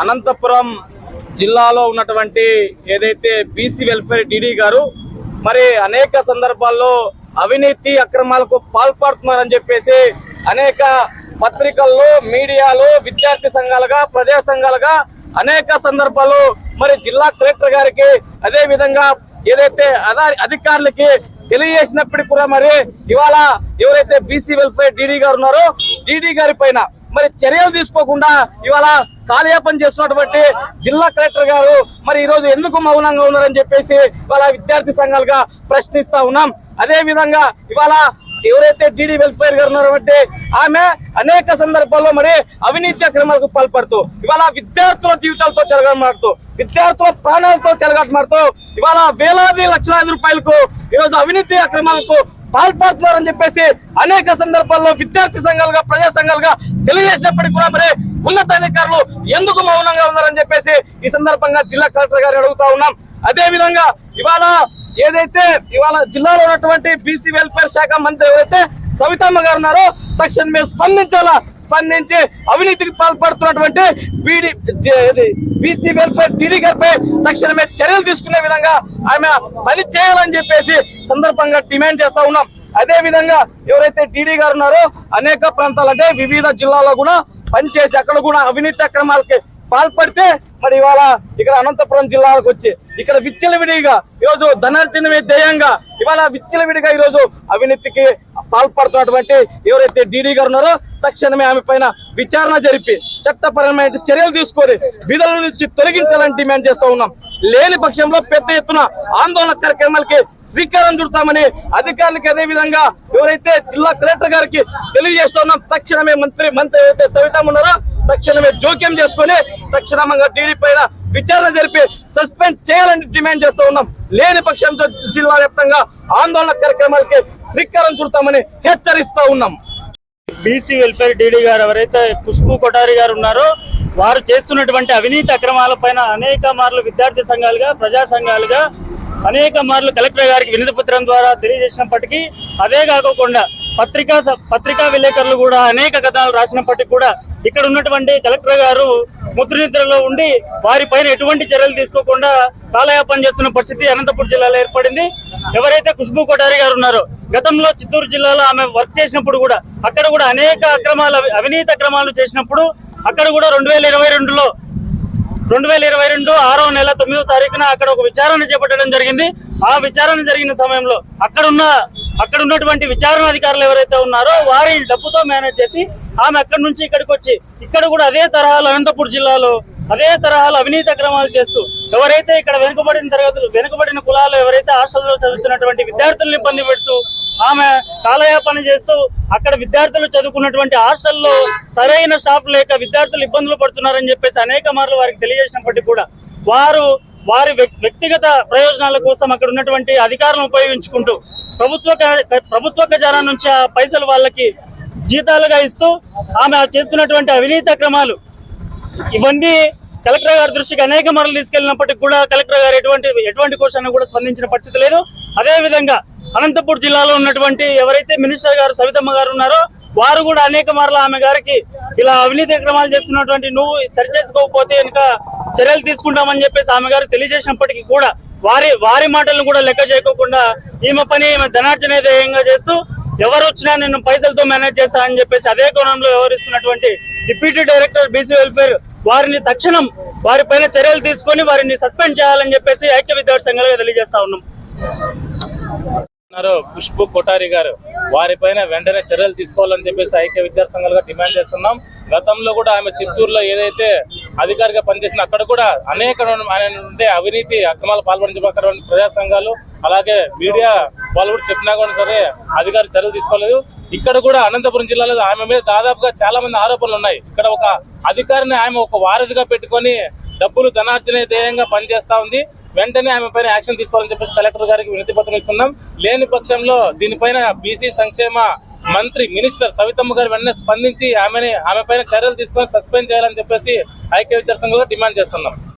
అనంతపురం జిల్లాలో ఉన్నటువంటి ఏదైతే బీసీ వెల్ఫేర్ డీడీ గారు మరి అనేక సందర్భాల్లో అవినీతి అక్రమాలకు పాల్పడుతున్నారని చెప్పేసి అనేక పత్రికల్లో మీడియాలో విద్యార్థి సంఘాలుగా ప్రజా సంఘాలుగా అనేక సందర్భాల్లో మరి జిల్లా కలెక్టర్ గారికి అదే విధంగా ఏదైతే అధికారులకి తెలియజేసినప్పటికీ కూడా మరి ఇవాళ ఎవరైతే బీసీ వెల్ఫేర్ డీడీ గారు ఉన్నారో డీడీ గారి పైన మరి చర్యలు తీసుకోకుండా ఇవాళ కాలయాపన చేస్తున్నటువంటి జిల్లా కలెక్టర్ గారు మరి ఈ రోజు ఎందుకు మౌనంగా ఉన్నారని చెప్పేసి ఇవాళ విద్యార్థి సంఘాలుగా ప్రశ్నిస్తా ఉన్నాం. అదే విధంగా ఇవాళ ఎవరైతే డీడీ వెల్ఫేర్ గారు ఉన్నారో అంటే ఆమె అనేక సందర్భాల్లో మరి అవినీతి అక్రమాలకు పాల్పడుతూ ఇవాళ విద్యార్థుల జీవితాలతో చెలగాటమాడుతూ విద్యార్థుల ప్రాణాలతో చెలగాటమాడుతూ ఇవాళ వేలాది లక్షలాది రూపాయలకు ఈరోజు అవినీతి అక్రమాలకు పాల్పడుతున్నారని చెప్పేసి అనేక సందర్భాల్లో విద్యార్థి సంఘాలుగా ప్రజా సంఘాలుగా తెలియజేసినప్పటికీ కూడా మరి ఉన్నతాధికారులు ఎందుకు మౌనంగా ఉన్నారని చెప్పేసి ఈ సందర్భంగా జిల్లా కలెక్టర్ గారిని అడుగుతా ఉన్నాం. అదే విధంగా ఇవాళ ఏదైతే ఇవాళ జిల్లాలో ఉన్నటువంటి బీసీ వెల్ఫేర్ శాఖ మంత్రి ఎవరైతే సవితమ్మ గారు ఉన్నారో తక్షణమే స్పందించి అవినీతికి పాల్పడుతున్నటువంటి బీసీ వెల్ఫేర్ డీడీ గారిపై తక్షణమే చర్యలు తీసుకునే విధంగా ఆమె పని చేయాలని చెప్పేసి సందర్భంగా డిమాండ్ చేస్తా ఉన్నాం. అదే విధంగా ఎవరైతే డీడీ గారు ఉన్నారో అనేక ప్రాంతాలు అంటే వివిధ జిల్లాల్లో కూడా పనిచేసి అక్కడ కూడా అవినీతి అక్రమాలకి పాల్పడితే మరి ఇవాళ ఇక్కడ అనంతపురం జిల్లాలకు వచ్చి ఇక్కడ విచ్చలవిడిగా ఈరోజు ధనార్జనమే ధ్యేయంగా ఇవాళ విచ్చలవిడిగా ఈరోజు అవినీతికి పాల్పడుతున్నటువంటి ఎవరైతే డీడీ గారు ఉన్నారో తక్షణమే ఆమె పైన విచారణ జరిపి చట్టపరమైన చర్యలు తీసుకొని విధుల నుంచి తొలగించాలని డిమాండ్ చేస్తూ ఉన్నాం. లేని పక్షంలో పెద్ద ఎత్తున ఆందోళన కార్యక్రమాలకి శ్రీకారం చుడతామని అధికారులకి అదే విధంగా ఎవరైతే జిల్లా కలెక్టర్ గారికి తెలియజేస్తున్నాం. తక్షణమే మంత్రి ఎవరైతే సవితమ్మ ఉన్నారో తక్షణమే జోక్యం చేసుకుని తక్షణంగా డీడీ పైన విచారణ జరిపి సస్పెండ్ చేయాలని డిమాండ్ చేస్తూ ఉన్నాం. లేని పక్షంతో జిల్లా వ్యాప్తంగా ఆందోళన కార్యక్రమాలకి శ్రీకారం చుడతామని హెచ్చరిస్తూ ఉన్నాం. బీసీ వెల్ఫేర్ డీడీ గారు ఎవరైతే ఖుష్బూ కొఠారి గారు ఉన్నారో వారు చేస్తున్నటువంటి అవినీతి అక్రమాల పైన అనేక మార్లు విద్యార్థి సంఘాలుగా ప్రజా సంఘాలుగా అనేక మార్లు కలెక్టర్ గారికి వినతి పత్రం ద్వారా తెలియజేసినప్పటికీ అదే కాకుండా పత్రికా విలేకరులు కూడా అనేక కథనాలు రాసినప్పటికీ కూడా ఇక్కడ ఉన్నటువంటి కలెక్టర్ గారు ముద్రనిద్రలో ఉండి వారి పైన ఎటువంటి చర్యలు తీసుకోకుండా కాలయాపన చేస్తున్న పరిస్థితి అనంతపురం జిల్లాలో ఏర్పడింది. ఎవరైతే ఖుష్బూ కొఠారి గారు ఉన్నారో గతంలో చిత్తూరు జిల్లాలో ఆమె వర్క్ చేసినప్పుడు కూడా అక్కడ కూడా అనేక అవినీతి అక్రమాలు చేసినప్పుడు అక్కడ కూడా 2022 6వ నెల 9వ తారీఖున అక్కడ ఒక విచారణ చేపట్టడం జరిగింది. ఆ విచారణ జరిగిన సమయంలో అక్కడ ఉన్నటువంటి విచారణ అధికారులు ఎవరైతే ఉన్నారో వారి డబ్బుతో మేనేజ్ చేసి ఆమె అక్కడి నుంచి ఇక్కడికి వచ్చి ఇక్కడ కూడా అదే తరహాలో అనంతపురం జిల్లాలో అదే తరహాలో అవినీతి అక్రమాలు చేస్తూ ఎవరైతే ఇక్కడ వెనుకబడిన కులాలు ఎవరైతే హాస్టల్లో చదువుతున్నటువంటి విద్యార్థులను ఇబ్బంది పెడుతూ ఆమె కాలయాపన చేస్తూ అక్కడ విద్యార్థులు చదువుకున్నటువంటి హాస్టల్లో సరైన స్టాఫ్ లేక విద్యార్థులు ఇబ్బందులు పడుతున్నారని చెప్పేసి అనేక మార్లు వారికి తెలియజేసినప్పటికీ కూడా వారి వ్యక్తిగత ప్రయోజనాల కోసం అక్కడ ఉన్నటువంటి అధికారులను ఉపయోగించుకుంటూ ప్రభుత్వ ఖజానా నుంచి ఆ పైసలు వాళ్ళకి జీతాలుగా ఇస్తూ ఆమె చేస్తున్నటువంటి అవినీతి అక్రమాలు ఇవన్నీ కలెక్టర్ గారి దృష్టికి అనేక మార్లు తీసుకెళ్లినప్పటికీ కూడా కలెక్టర్ గారు ఎటువంటి క్వశ్చన్ కూడా స్పందించిన పరిస్థితి లేదు. అదే విధంగా అనంతపురం జిల్లాలో ఉన్నటువంటి ఎవరైతే మినిస్టర్ గారు సవితమ్మ గారు ఉన్నారో వారు కూడా అనేక మార్లు ఆమె గారికి ఇలా అవినీతి అక్రమాలు చేస్తున్నటువంటి నువ్వు సరిచేసుకోకపోతే కనుక చర్యలు తీసుకుంటామని చెప్పేసి ఆమె గారు తెలియజేసినప్పటికీ కూడా వారి మాటలను కూడా లెక్క చేయకోకుండా ఈమె పని ధనార్జన ధ్యేయంగా చేస్తూ ఎవరు వచ్చినా నేను పైసలతో మేనేజ్ చేస్తా అని చెప్పేసి అదే కోణంలో వ్యవహరిస్తున్నటువంటి డిప్యూటీ డైరెక్టర్ బీసీ వెల్ఫేర్ వారిని తక్షణం వారిపైన చర్యలు తీసుకొని వారిని సస్పెండ్ చేయాలని చెప్పేసి ఐక్య విద్యార్థి సంఘాలుగా తెలియజేస్తా ఉన్నాం. ఖుష్బూ కొఠారి గారు వారిపైన వెంటనే చర్యలు తీసుకోవాలని చెప్పేసి ఐక్య విద్యార్థి సంఘాలుగా డిమాండ్ చేస్తున్నాం. గతంలో కూడా ఆమె చిత్తూరులో ఏదైతే అధికారిగా పనిచేసిన అక్కడ కూడా అనేక అవినీతి అక్రమాలు పాల్పడిన ప్రజా సంఘాలు అలాగే మీడియా వాళ్ళు కూడా చెప్పినా కూడా సరే అధికారులు చర్యలు తీసుకోలేదు. ఇక్కడ కూడా అనంతపురం జిల్లాలో ఆమె మీద దాదాపుగా చాలా మంది ఆరోపణలు ఉన్నాయి. ఇక్కడ ఒక అధికారిని ఆమె ఒక వారధిగా పెట్టుకొని డబ్బులు ధనార్జన ధ్యేయంగా పనిచేస్తా ఉంది. వెంటనే ఆమె పైన యాక్షన్ తీసుకోవాలని చెప్పేసి కలెక్టర్ గారికి వినతి పత్రం ఇస్తున్నాం. లేని పక్షంలో దీనిపైన బీసీ సంక్షేమ మంత్రి మినిస్టర్ సవితమ్మ గారు వెంటనే స్పందించి ఆమె పైన చర్యలు తీసుకొని సస్పెండ్ చేయాలని చెప్పేసి ఐక్య విద్యార్థి సంఘంలో డిమాండ్ చేస్తున్నాం.